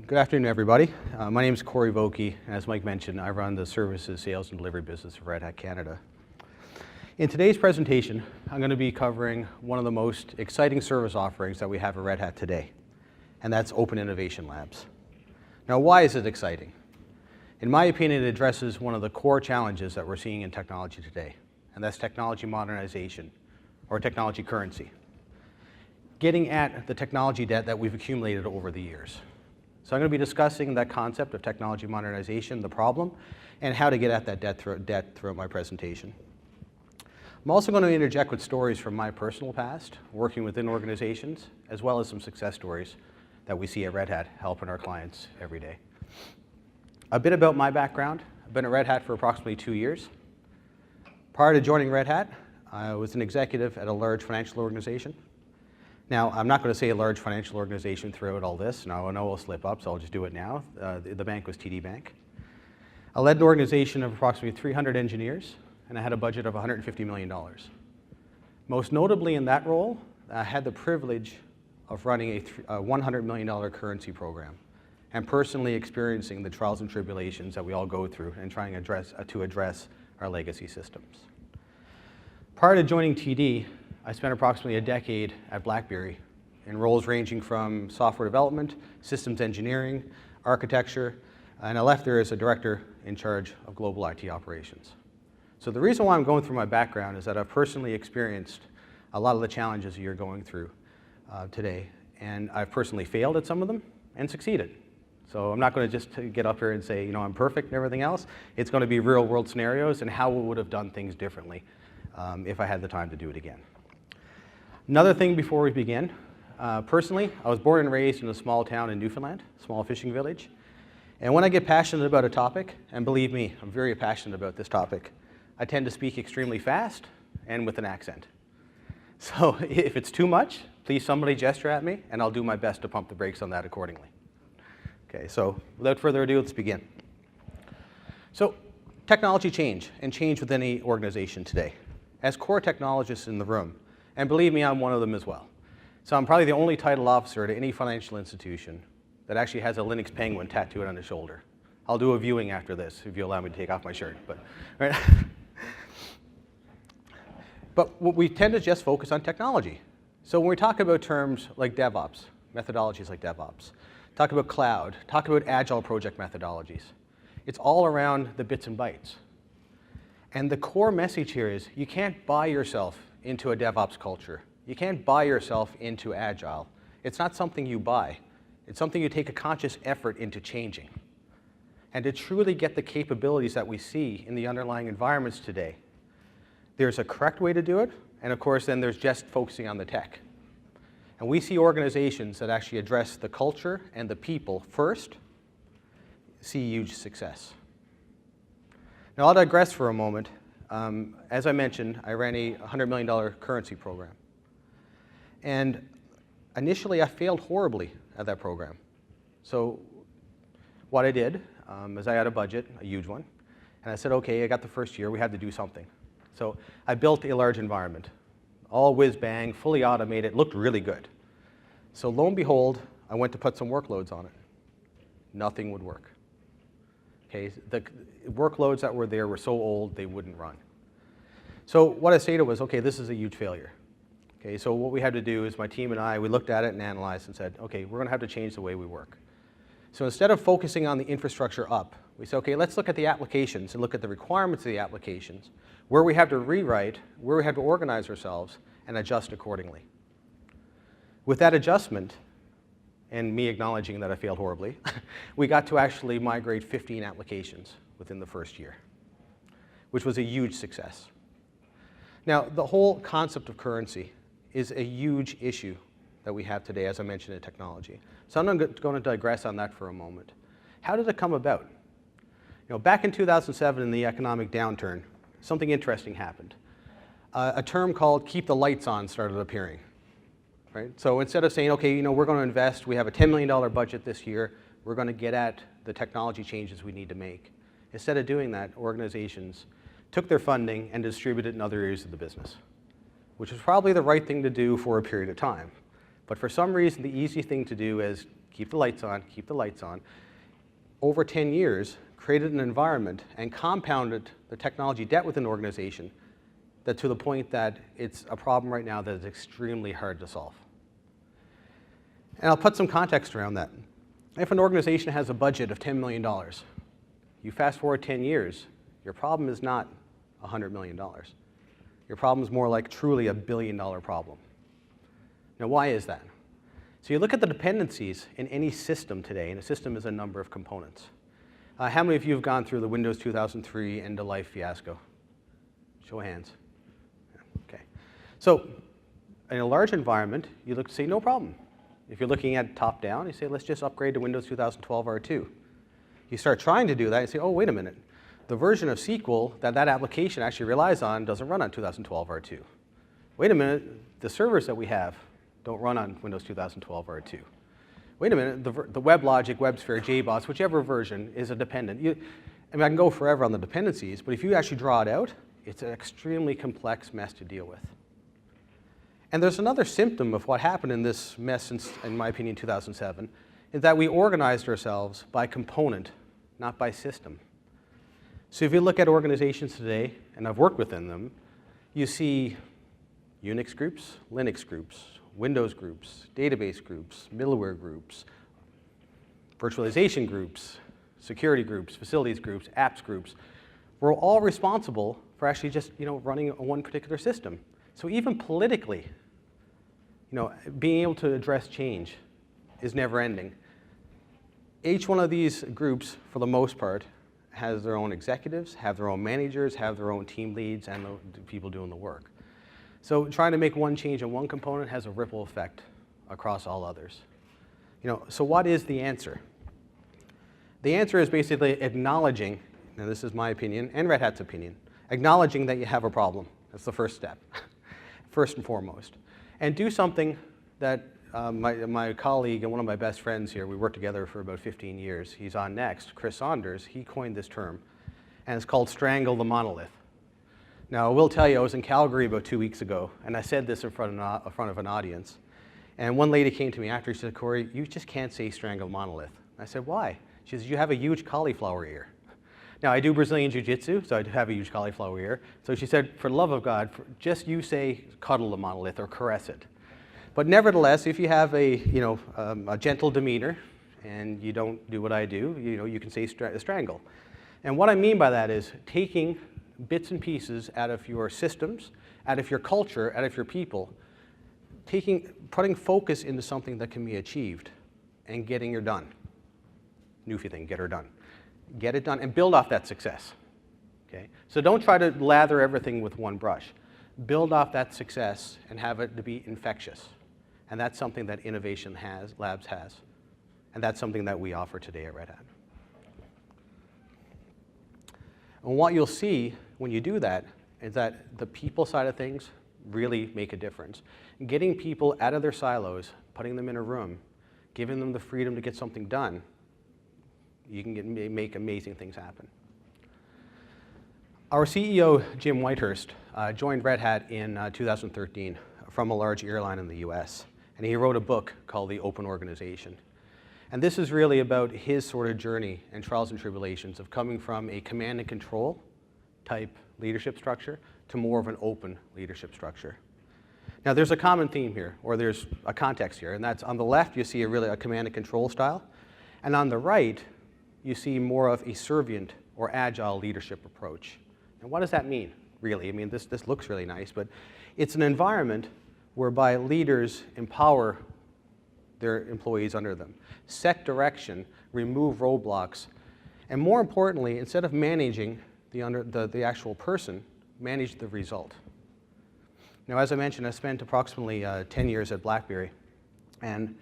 Good afternoon, everybody. My name is Cory Vokey. As Mike mentioned, I run the services, sales, and delivery business of Red Hat Canada. In today's presentation, I'm going to be covering one of the most exciting service offerings that we have at Red Hat today, and that's Open Innovation Labs. Now, why is it exciting? In my opinion, it addresses one of the core challenges that we're seeing in technology today, and that's technology modernization, or technology currency. Getting at the technology debt that we've accumulated over the years. So I'm going to be discussing that concept of technology modernization, the problem, and how to get at that debt throughout my presentation. I'm also going to interject with stories from my personal past, working within organizations, as well as some success stories that we see at Red Hat, helping our clients every day. A bit about my background. I've been at Red Hat for approximately 2 years. Prior to joining Red Hat, I was an executive at a large financial organization. Now, I'm not going to say a large financial organization throughout all this. Now, I know I'll slip up, so I'll just do it now. The bank was TD Bank. I led an organization of approximately 300 engineers, and I had a budget of $150 million. Most notably in that role, I had the privilege of running a $100 million currency program and personally experiencing the trials and tribulations that we all go through and trying to address our legacy systems. Prior to joining TD, I spent approximately a decade at BlackBerry in roles ranging from software development, systems engineering, architecture, and I left there as a director in charge of global IT operations. So the reason why I'm going through my background is that I've personally experienced a lot of the challenges you're going through today, and I've personally failed at some of them and succeeded. So I'm not going to just get up here and say, I'm perfect and everything else. It's going to be real world scenarios and how we would have done things differently if I had the time to do it again. Another thing before we begin, personally, I was born and raised in a small town in Newfoundland, a small fishing village. And when I get passionate about a topic, and believe me, I'm very passionate about this topic, I tend to speak extremely fast and with an accent. So if it's too much, please somebody gesture at me, and I'll do my best to pump the brakes on that accordingly. Okay, so without further ado, let's begin. So technology change, and change within any organization today. As core technologists in the room, and believe me, I'm one of them as well. So I'm probably the only title officer at any financial institution that actually has a Linux penguin tattooed on his shoulder. I'll do a viewing after this, if you allow me to take off my shirt. But, right? But we tend to just focus on technology. So when we talk about terms like DevOps, methodologies like DevOps, talk about cloud, talk about agile project methodologies, it's all around the bits and bytes. And the core message here is you can't buy yourself into a DevOps culture. You can't buy yourself into Agile. It's not something you buy. It's something you take a conscious effort into changing. And to truly get the capabilities that we see in the underlying environments today, there's a correct way to do it, and of course then there's just focusing on the tech. And we see organizations that actually address the culture and the people first, see huge success. Now I'll digress for a moment. As I mentioned, I ran a $100 million currency program. And initially, I failed horribly at that program. So what I did is I had a budget, a huge one, and I said, okay, I got the first year, we had to do something. So I built a large environment, all whiz-bang, fully automated, looked really good. So lo and behold, I went to put some workloads on it. Nothing would work. Okay, the workloads that were there were so old, they wouldn't run. So what I stated was, okay, this is a huge failure. Okay, so what we had to do is my team and I, we looked at it and analyzed and said, okay, we're going to have to change the way we work. So instead of focusing on the infrastructure up, we said, okay, let's look at the applications and look at the requirements of the applications, where we have to rewrite, where we have to organize ourselves, and adjust accordingly. With that adjustment, and me acknowledging that I failed horribly, we got to actually migrate 15 applications within the first year, which was a huge success. Now, the whole concept of currency is a huge issue that we have today, as I mentioned in technology. So I'm going to digress on that for a moment. How did it come about? Back in 2007 in the economic downturn, something interesting happened. A term called keep the lights on started appearing. Right? So instead of saying, okay, we're going to invest, we have a $10 million budget this year, we're going to get at the technology changes we need to make. Instead of doing that, organizations took their funding and distributed it in other areas of the business, which was probably the right thing to do for a period of time. But for some reason, the easy thing to do is keep the lights on, keep the lights on. Over 10 years, created an environment and compounded the technology debt within an organization that to the point that it's a problem right now that is extremely hard to solve. And I'll put some context around that. If an organization has a budget of $10 million, you fast forward 10 years, your problem is not $100 million. Your problem is more like truly $1 billion problem. Now, why is that? So you look at the dependencies in any system today, and a system is a number of components. How many of you have gone through the Windows 2003 end-of-life fiasco? Show of hands. Okay. So in a large environment, you look to say, no problem. If you're looking at top-down, you say, let's just upgrade to Windows 2012 R2. You start trying to do that, you say, oh, wait a minute. The version of SQL that that application actually relies on doesn't run on 2012 R2. Wait a minute, the servers that we have don't run on Windows 2012 R2. Wait a minute, the WebLogic, WebSphere, JBoss, whichever version is a dependent. I can go forever on the dependencies, but if you actually draw it out, it's an extremely complex mess to deal with. And there's another symptom of what happened in this mess since, in my opinion, 2007, is that we organized ourselves by component, not by system. So if you look at organizations today, and I've worked within them, you see Unix groups, Linux groups, Windows groups, database groups, middleware groups, virtualization groups, security groups, facilities groups, apps groups. We're all responsible for actually just running one particular system. So even politically, being able to address change is never ending. Each one of these groups, for the most part, has their own executives, have their own managers, have their own team leads, and the people doing the work. So trying to make one change in one component has a ripple effect across all others. So what is the answer? The answer is basically acknowledging, now this is my opinion and Red Hat's opinion, acknowledging that you have a problem. That's the first step, first and foremost. And do something that my colleague and one of my best friends here, we worked together for about 15 years, he's on next, Chris Saunders, he coined this term, and it's called strangle the monolith. Now, I will tell you, I was in Calgary about 2 weeks ago, and I said this in front of an audience. And one lady came to me after, she said, Cory, you just can't say strangle monolith. I said, why? She says, you have a huge cauliflower ear. Now, I do Brazilian Jiu-Jitsu, so I do have a huge cauliflower ear. So she said, for the love of God, just you say cuddle the monolith or caress it. But nevertheless, if you have a gentle demeanor and you don't do what I do, you can say strangle. And what I mean by that is taking bits and pieces out of your systems, out of your culture, out of your people, putting focus into something that can be achieved and getting her done. Newfie thing, get her done. Get it done and build off that success. Okay? So don't try to lather everything with one brush. Build off that success and have it to be infectious. And that's something that Innovation Labs has. And that's something that we offer today at Red Hat. And what you'll see when you do that is that the people side of things really make a difference. Getting people out of their silos, putting them in a room, giving them the freedom to get something done, you can make amazing things happen. Our CEO, Jim Whitehurst, joined Red Hat in 2013 from a large airline in the US. And he wrote a book called The Open Organization. And this is really about his sort of journey and trials and tribulations of coming from a command and control type leadership structure to more of an open leadership structure. Now there's a common theme here, or there's a context here, and that's on the left you see a command and control style, and on the right you see more of a servient or agile leadership approach. And what does that mean, really? I mean, this looks really nice, but it's an environment whereby leaders empower their employees under them, set direction, remove roadblocks, and more importantly, instead of managing the actual person, manage the result. Now, as I mentioned, I spent approximately 10 years at BlackBerry, and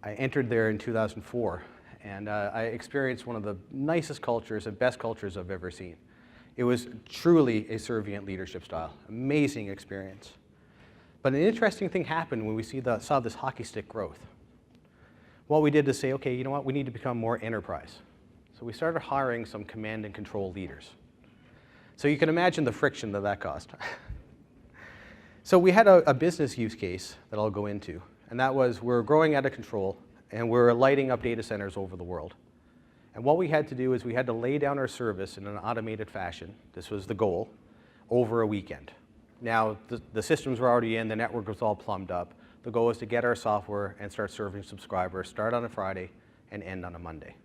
I entered there in 2004, and I experienced one of the nicest cultures and best cultures I've ever seen. It was truly a servient leadership style, amazing experience. But an interesting thing happened when we saw this hockey stick growth. What we did is say, okay, you know what, we need to become more enterprise. So we started hiring some command and control leaders. So you can imagine the friction that caused. So we had a business use case that I'll go into. and that was we're growing out of control, and we're lighting up data centers over the world. And what we had to do is we had to lay down our service in an automated fashion, this was the goal, over a weekend. Now, the systems were already in, the network was all plumbed up. The goal was to get our software and start serving subscribers, start on a Friday and end on a Monday.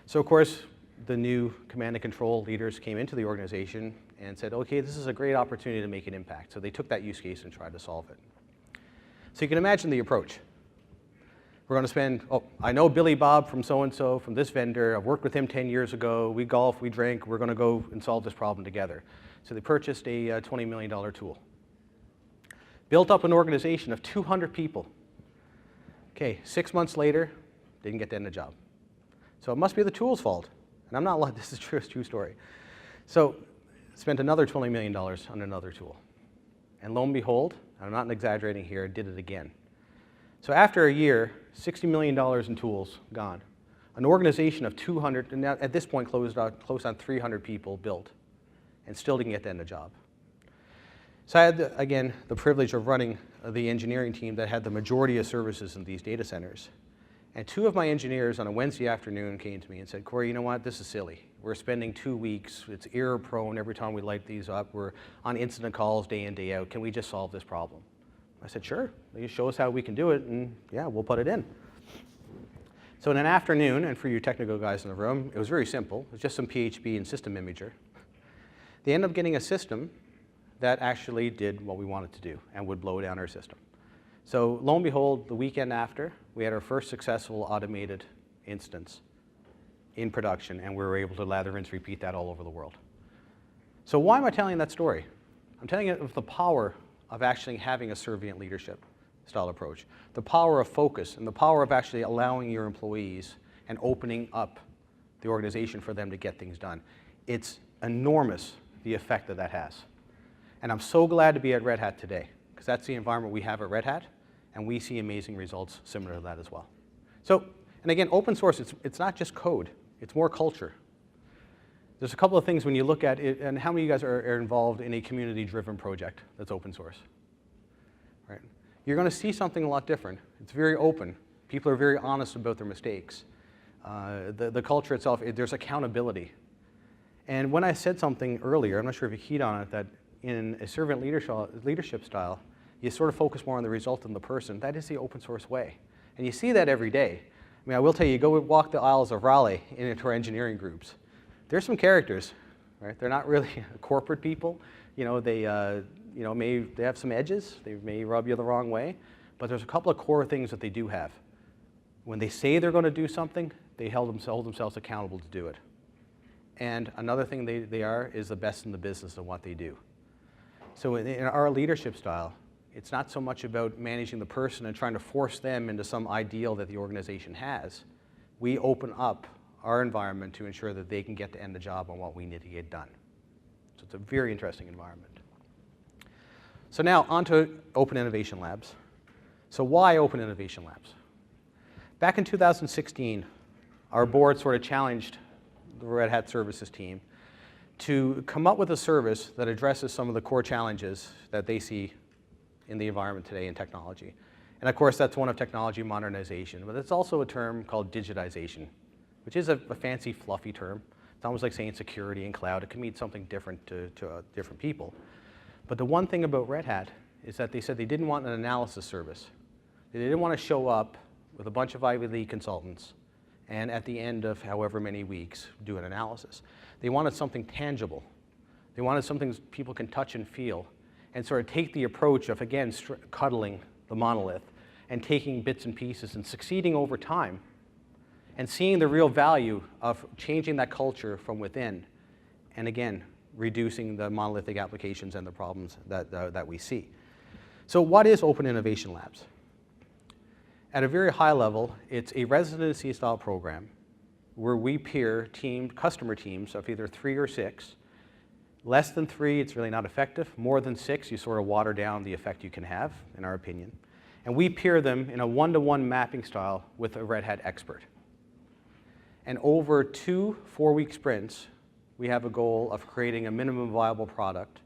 So of course, the new command and control leaders came into the organization and said, okay, this is a great opportunity to make an impact. So they took that use case and tried to solve it. So you can imagine the approach. We're going to spend, oh, I know Billy Bob from so-and-so, from this vendor. I've worked with him 10 years ago. We golf, we drink. We're going to go and solve this problem together. So they purchased a $20 million tool. Built up an organization of 200 people. Okay, 6 months later, didn't get to end the job. So it must be the tool's fault. And I'm not lying, this is a true story. So spent another $20 million on another tool. And lo and behold, I'm not exaggerating here, did it again. So after a year, $60 million in tools gone. An organization of 200, and now at this point close on 300 people built, and still didn't get to end the job. So I had, again, the privilege of running the engineering team that had the majority of services in these data centers. And two of my engineers on a Wednesday afternoon came to me and said, Cory, you know what, this is silly. We're spending 2 weeks, it's error prone every time we light these up. We're on incident calls day in, day out. Can we just solve this problem? I said, sure, you show us how we can do it, and yeah, we'll put it in. So in an afternoon, and for you technical guys in the room, it was very simple. It was just some PHP and system imager. They ended up getting a system that actually did what we wanted to do and would blow down our system. So lo and behold, the weekend after, we had our first successful automated instance in production, and we were able to lather, rinse, repeat that all over the world. So why am I telling that story? I'm telling it of the power of actually having a servant leadership style approach, the power of focus, and the power of actually allowing your employees and opening up the organization for them to get things done. It's enormous, the effect that that has. And I'm so glad to be at Red Hat today, because that's the environment we have at Red Hat, and we see amazing results similar to that as well. So, and again, open source, it's not just code, it's more culture. There's a couple of things when you look at it, and how many of you guys are involved in a community-driven project that's open source? Right? You're going to see something a lot different. It's very open. People are very honest about their mistakes. The culture itself, there's accountability. And when I said something earlier, I'm not sure if you keyed on it, that in a servant leadership style, you sort of focus more on the result than the person. That is the open source way. And you see that every day. I mean, I will tell you, go walk the aisles of Raleigh into our engineering groups. There's some characters, right? They're not really corporate people. You know, they have some edges. They may rub you the wrong way. But there's a couple of core things that they do have. When they say they're going to do something, they hold themselves accountable to do it. And another thing they are is the best in the business of what they do. So in our leadership style, it's not so much about managing the person and trying to force them into some ideal that the organization has. We open up our environment to ensure that they can get to end the job on what we need to get done. So it's a very interesting environment. So now on to Open Innovation Labs. So why Open Innovation Labs? Back in 2016, our board sort of challenged the Red Hat Services team to come up with a service that addresses some of the core challenges that they see in the environment today in technology. And of course, that's one of technology modernization, but it's also a term called digitization, which is a fancy, fluffy term. It's almost like saying security and cloud. It can mean something different to different people. But the one thing about Red Hat is that they said they didn't want an analysis service. They didn't want to show up with a bunch of Ivy League consultants and at the end of however many weeks do an analysis. They wanted something tangible. They wanted something people can touch and feel and sort of take the approach of, again, cuddling the monolith and taking bits and pieces and succeeding over time and seeing the real value of changing that culture from within and, again, reducing the monolithic applications and the problems that we see. So what is Open Innovation Labs? At a very high level, it's a residency-style program where we peer customer teams of either 3 or 6. Less than 3, it's really not effective. More than 6, you sort of water down the effect you can have, in our opinion. And we peer them in a one-to-one mapping style with a Red Hat expert. And over 2 4-week sprints, we have a goal of creating a minimum viable product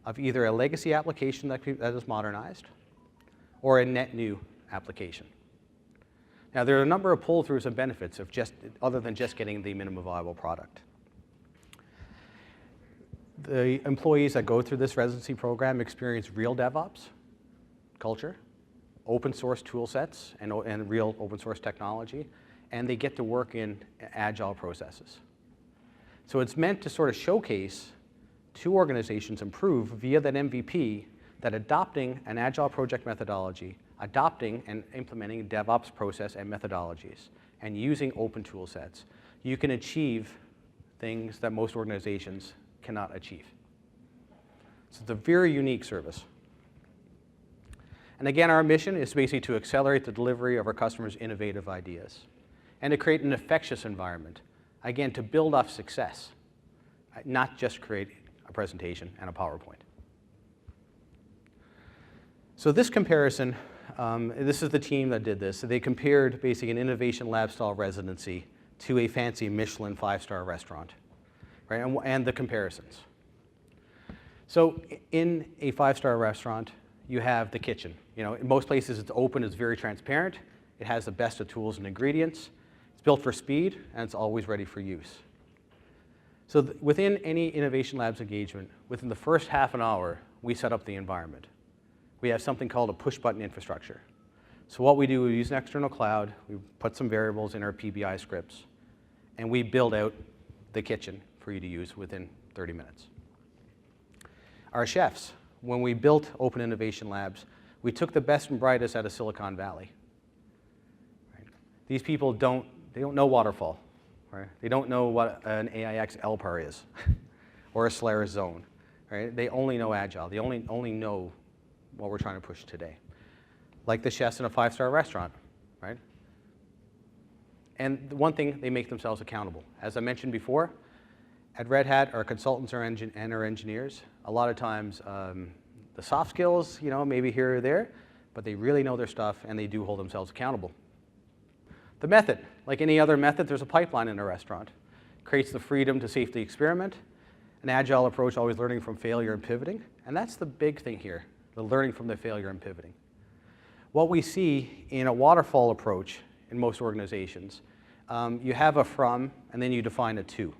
of either a legacy application that is modernized, or a net new application. Now, there are a number of pull-throughs and benefits of other than just getting the minimum viable product. The employees that go through this residency program experience real DevOps culture, open source tool sets, and real open source technology, and they get to work in agile processes. So it's meant to sort of showcase to organizations and prove via that MVP that adopting an agile project methodology, adopting and implementing DevOps process and methodologies, and using open tool sets, you can achieve things that most organizations cannot achieve. So it's a very unique service. And again, our mission is basically to accelerate the delivery of our customers' innovative ideas and to create an infectious environment, again, to build off success, not just create a presentation and a PowerPoint. So this comparison, this is the team that did this. So they compared basically an innovation lab style residency to a fancy Michelin 5-star restaurant, right? And the comparisons. So in a 5-star restaurant, you have the kitchen. You know, in most places it's open, it's very transparent. It has the best of tools and ingredients. It's built for speed, and it's always ready for use. So within any Innovation Labs engagement, within the first half an hour, we set up the environment. We have something called a push-button infrastructure. So what we do, we use an external cloud, we put some variables in our PBI scripts, and we build out the kitchen for you to use within 30 minutes. Our chefs, when we built Open Innovation Labs, we took the best and brightest out of Silicon Valley. Right? These people don't know waterfall. Right? They don't know what an AIX LPAR is or a Solaris zone. Right? They only know Agile. They only know what we're trying to push today. Like the chefs in a 5-star restaurant. Right? And the one thing, they make themselves accountable. As I mentioned before, at Red Hat, our consultants and our engineers, a lot of times the soft skills, you know, maybe here or there, but they really know their stuff and they do hold themselves accountable. The method, like any other method, there's a pipeline in a restaurant. Creates the freedom to safely experiment, an agile approach, always learning from failure and pivoting, and that's the big thing here, the learning from the failure and pivoting. What we see in a waterfall approach in most organizations, you have a from, and then you define a to.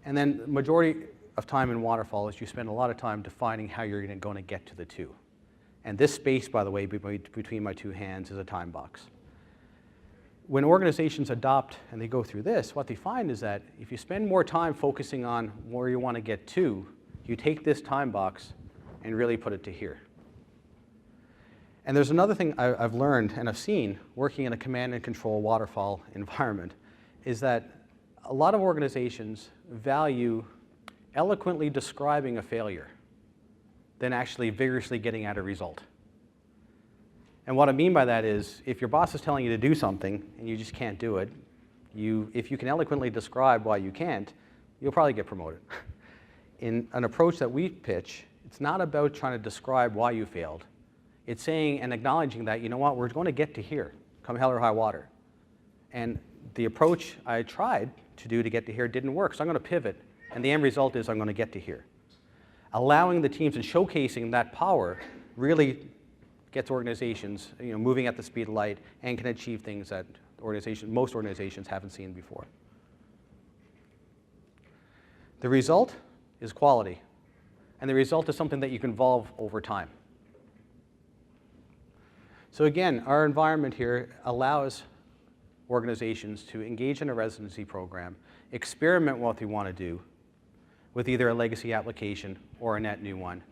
And then the majority of time in waterfall is you spend a lot of time defining how you're going to get to the to. And this space, by the way, between my two hands is a time box. When organizations adopt and they go through this, what they find is that if you spend more time focusing on where you want to get to, you take this time box and really put it to here. And there's another thing I've learned and I've seen working in a command and control waterfall environment is that a lot of organizations value eloquently describing a failure than actually vigorously getting at a result. And what I mean by that is, if your boss is telling you to do something and you just can't do it, if you can eloquently describe why you can't, you'll probably get promoted. In an approach that we pitch, it's not about trying to describe why you failed. It's saying and acknowledging that, you know what, we're going to get to here, come hell or high water. And the approach I tried to do to get to here didn't work, so I'm going to pivot, and the end result is I'm going to get to here. Allowing the teams and showcasing that power really gets organizations, you know, moving at the speed of light and can achieve things that most organizations haven't seen before. The result is quality, and the result is something that you can evolve over time. So again, our environment here allows organizations to engage in a residency program, experiment what they want to do with either a legacy application or a net new one,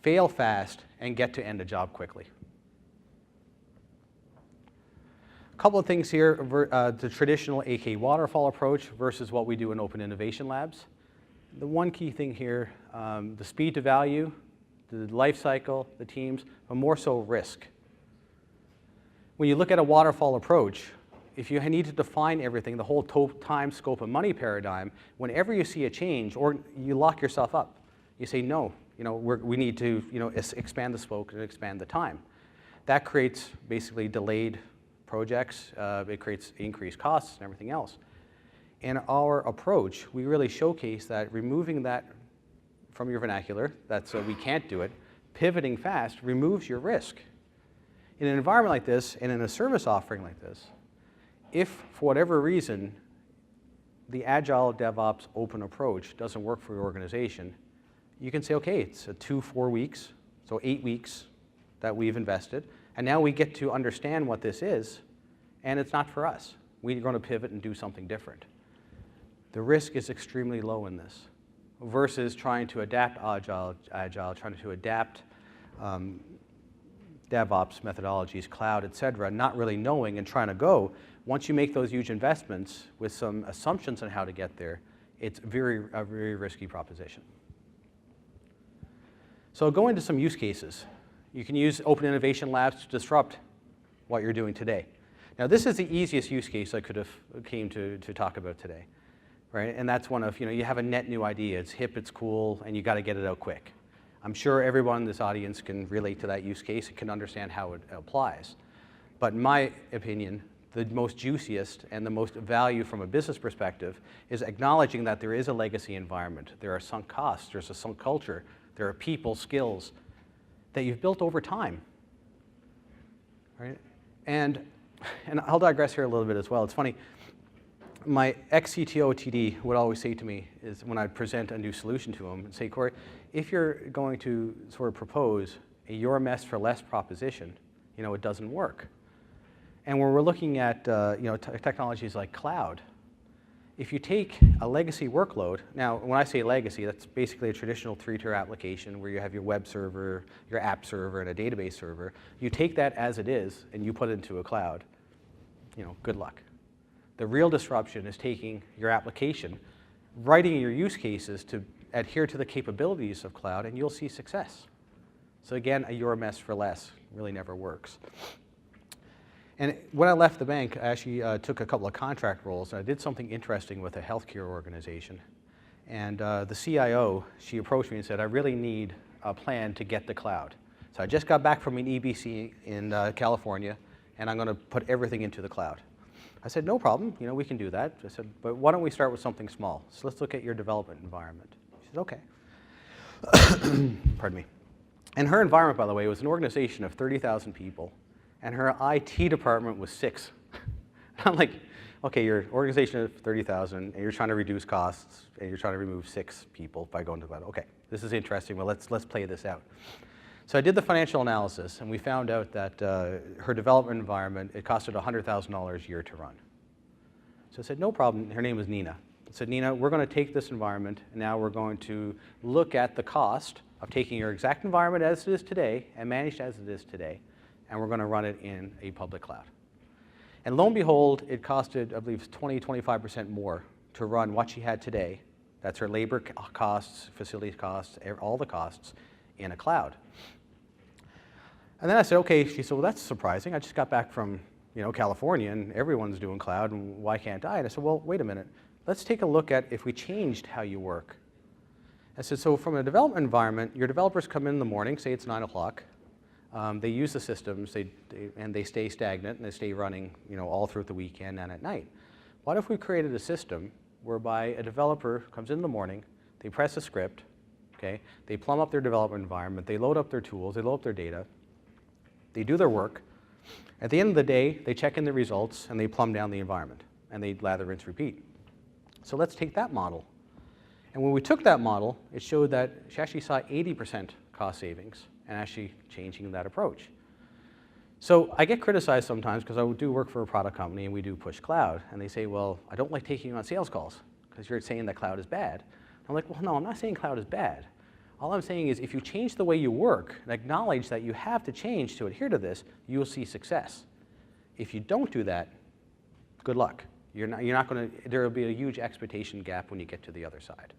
fail fast, and get to end a job quickly. A couple of things here, the traditional AK waterfall approach versus what we do in Open Innovation Labs. The one key thing here, the speed to value, the life cycle, the teams, but more so risk. When you look at a waterfall approach, if you need to define everything, the whole time, scope, and money paradigm, whenever you see a change, or you lock yourself up, you say, no, you know, we need to, you know, expand the scope and expand the time. That creates basically delayed projects. It creates increased costs and everything else. In our approach, we really showcase that removing that from your vernacular, that's we can't do it, pivoting fast removes your risk. In an environment like this and in a service offering like this, if for whatever reason the agile DevOps open approach doesn't work for your organization, you can say, okay, it's 4 weeks, so 8 weeks that we've invested, and now we get to understand what this is, and it's not for us. We're going to pivot and do something different. The risk is extremely low in this versus trying to adapt agile, trying to adapt DevOps methodologies, cloud, et cetera, not really knowing and trying to go. Once you make those huge investments with some assumptions on how to get there, it's a very risky proposition. So go into some use cases. You can use Open Innovation Labs to disrupt what you're doing today. Now this is the easiest use case I could have came to talk about today, right? And that's one of, you have a net new idea, it's hip, it's cool, and you got to get it out quick. I'm sure everyone in this audience can relate to that use case and can understand how it applies. But in my opinion, the most juiciest and the most value from a business perspective is acknowledging that there is a legacy environment. There are sunk costs, there's a sunk culture, there are people, skills that you've built over time, right? And I'll digress here a little bit as well. It's funny, my ex-CTO TD would always say to me, is when I'd present a new solution to him, and say, Cory, if you're going to sort of propose a your mess for less proposition, it doesn't work. And when we're looking at technologies like cloud, if you take a legacy workload, now when I say legacy, that's basically a traditional 3-tier application where you have your web server, your app server, and a database server. You take that as it is and you put it into a cloud, good luck. The real disruption is taking your application, writing your use cases to adhere to the capabilities of cloud, and you'll see success. So again, a your mess for less really never works. And when I left the bank, I actually took a couple of contract roles, and I did something interesting with a healthcare organization. And the CIO, she approached me and said, I really need a plan to get the cloud. So I just got back from an EBC in California, and I'm going to put everything into the cloud. I said, no problem, we can do that. I said, but why don't we start with something small? So let's look at your development environment. She said, okay. Pardon me. And her environment, by the way, was an organization of 30,000 people, and her IT department was 6. I'm like, okay, your organization of 30,000, and you're trying to reduce costs, and you're trying to remove 6 people by going to the cloud. Okay, this is interesting. Well, let's play this out. So I did the financial analysis, and we found out that her development environment, it costed $100,000 a year to run. So I said, no problem. Her name was Nina. I said, Nina, we're going to take this environment, and now we're going to look at the cost of taking your exact environment as it is today and managed as it is today, and we're going to run it in a public cloud. And lo and behold, it costed, I believe, 20–25% more to run what she had today. That's her labor costs, facility costs, all the costs in a cloud. And then I said, okay, she said, well, that's surprising. I just got back from California, and everyone's doing cloud, and why can't I? And I said, well, wait a minute. Let's take a look at if we changed how you work. I said, so from a development environment, your developers come in the morning, say it's 9 o'clock. They use the systems, and they stay stagnant, and they stay running all throughout the weekend and at night. What if we created a system whereby a developer comes in the morning, they press a script, okay? They plumb up their development environment, they load up their tools, they load up their data, they do their work. At the end of the day, they check in the results, and they plumb down the environment, and they lather, rinse, repeat. So let's take that model. And when we took that model, it showed that she actually saw 80% cost savings and actually changing that approach. So I get criticized sometimes because I do work for a product company and we do push cloud. And they say, well, I don't like taking you on sales calls because you're saying that cloud is bad. I'm like, well, no, I'm not saying cloud is bad. All I'm saying is if you change the way you work and acknowledge that you have to change to adhere to this, you'll see success. If you don't do that, good luck. You're not going to, there will be a huge expectation gap when you get to the other side.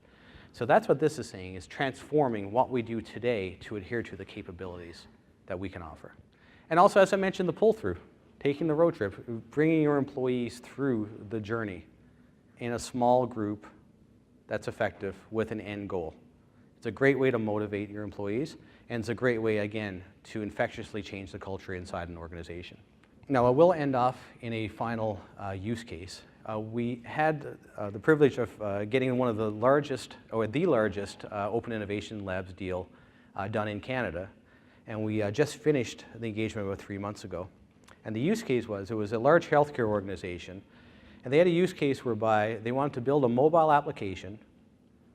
So that's what this is saying, is transforming what we do today to adhere to the capabilities that we can offer. And also, as I mentioned, the pull-through, taking the road trip, bringing your employees through the journey in a small group that's effective with an end goal. It's a great way to motivate your employees, and it's a great way, again, to infectiously change the culture inside an organization. Now, I will end off in a final use case. We had the privilege of getting one of the largest, or the largest, Open Innovation Labs deal done in Canada. and we just finished the engagement about 3 months ago. And the use case was, it was a large healthcare organization, and they had a use case whereby they wanted to build a mobile application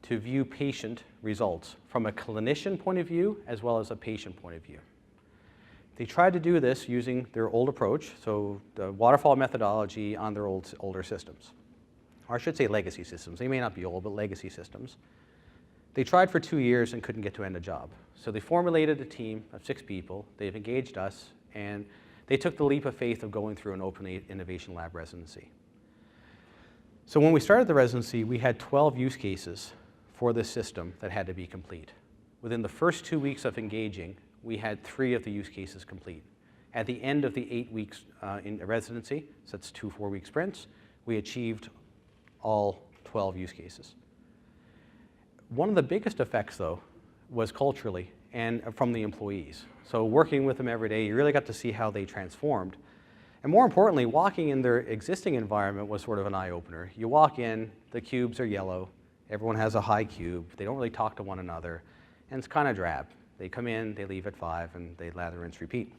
to view patient results from a clinician point of view as well as a patient point of view. They tried to do this using their old approach, so the waterfall methodology on their older systems. Or I should say legacy systems. They may not be old, but legacy systems. They tried for 2 years and couldn't get to end a job. So they formulated a team of 6 people. They've engaged us, and they took the leap of faith of going through an open innovation lab residency. So when we started the residency, we had 12 use cases for this system that had to be complete. Within the first 2 weeks of engaging, we had 3 of the use cases complete. At the end of the 8 weeks in residency, so that's 2 4-week sprints, we achieved all 12 use cases. One of the biggest effects, though, was culturally and from the employees. So working with them every day, you really got to see how they transformed. And more importantly, walking in their existing environment was sort of an eye-opener. You walk in, the cubes are yellow, everyone has a high cube, they don't really talk to one another, and it's kind of drab. They come in, they leave at 5, and they lather, rinse, repeat.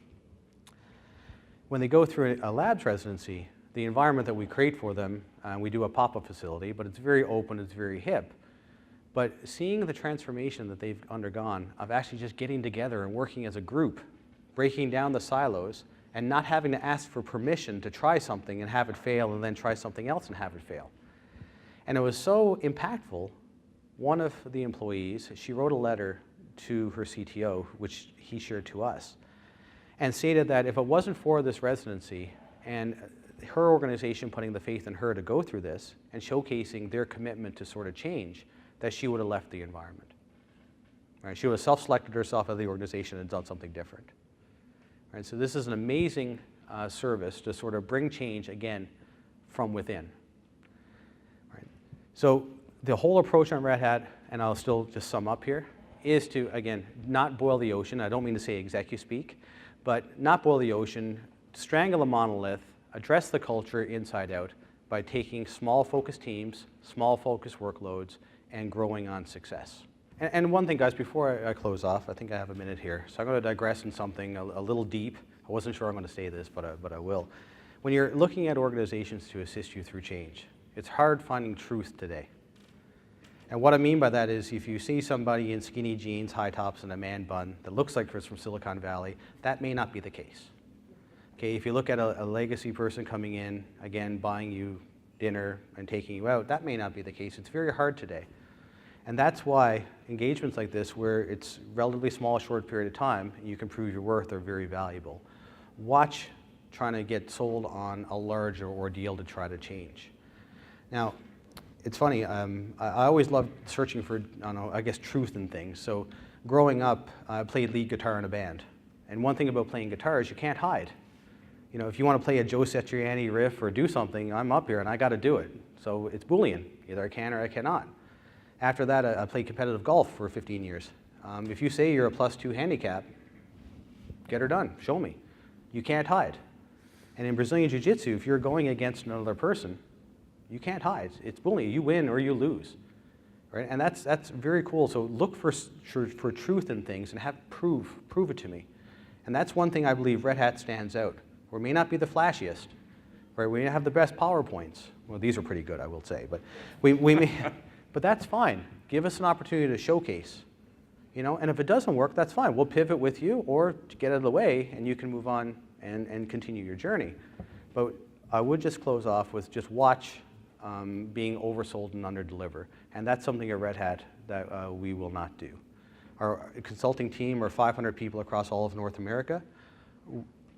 When they go through a labs residency, the environment that we create for them, we do a pop-up facility, but it's very open, it's very hip. But seeing the transformation that they've undergone of actually just getting together and working as a group, breaking down the silos, and not having to ask for permission to try something and have it fail, and then try something else and have it fail. And it was so impactful, one of the employees, she wrote a letter to her CTO, which he shared to us, and stated that if it wasn't for this residency and her organization putting the faith in her to go through this and showcasing their commitment to sort of change, that she would have left the environment. Right? She would have self-selected herself out of the organization and done something different. Right? So this is an amazing service to sort of bring change, again, from within. Right? So the whole approach on Red Hat, and I'll still just sum up here, is to, again, not boil the ocean. I don't mean to say executive speak, but not boil the ocean, strangle a monolith, address the culture inside out by taking small focused teams, small focused workloads, and growing on success. And one thing, guys, before I close off, I think I have a minute here, so I'm going to digress in something a little deep. I wasn't sure I'm going to say this, but I will. When you're looking at organizations to assist you through change, it's hard finding truth today. And what I mean by that is if you see somebody in skinny jeans, high tops, and a man bun that looks like it's from Silicon Valley, that may not be the case. Okay, if you look at a legacy person coming in, again, buying you dinner and taking you out, that may not be the case. It's very hard today. And that's why engagements like this, where it's relatively small, short period of time, and you can prove your worth, are very valuable. Watch trying to get sold on a larger ordeal to try to change. Now, it's funny, I always loved searching for, I guess, truth in things. So growing up, I played lead guitar in a band. And one thing about playing guitar is you can't hide. You know, if you want to play a Joe Satriani riff or do something, I'm up here and I got to do it. So it's Boolean. Either I can or I cannot. After that, I played competitive golf for 15 years. If you say you're a +2 handicap, get her done. Show me. You can't hide. And in Brazilian Jiu-Jitsu, if you're going against another person, you can't hide. It's Boolean. You win or you lose. Right? And that's very cool. So look for truth in things and have prove it to me. And that's one thing I believe Red Hat stands out. We may not be the flashiest, right? We may have the best PowerPoints. Well, these are pretty good, I will say, but we may, but that's fine. Give us an opportunity to showcase, you know. And if it doesn't work, that's fine. We'll pivot with you, or get out of the way, and you can move on and continue your journey. But I would just close off with just watch being oversold and underdeliver, and that's something at Red Hat that we will not do. Our consulting team are 500 people across all of North America.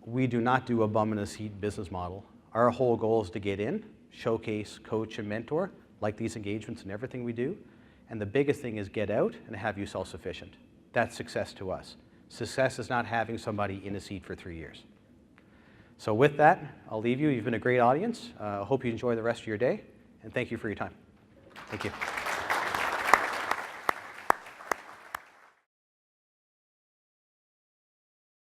We do not do a bum-in-a-seat business model. Our whole goal is to get in, showcase, coach, and mentor, like these engagements and everything we do. And the biggest thing is get out and have you self-sufficient. That's success to us. Success is not having somebody in a seat for 3 years. So with that, I'll leave you. You've been a great audience. I hope you enjoy the rest of your day, and thank you for your time. Thank you.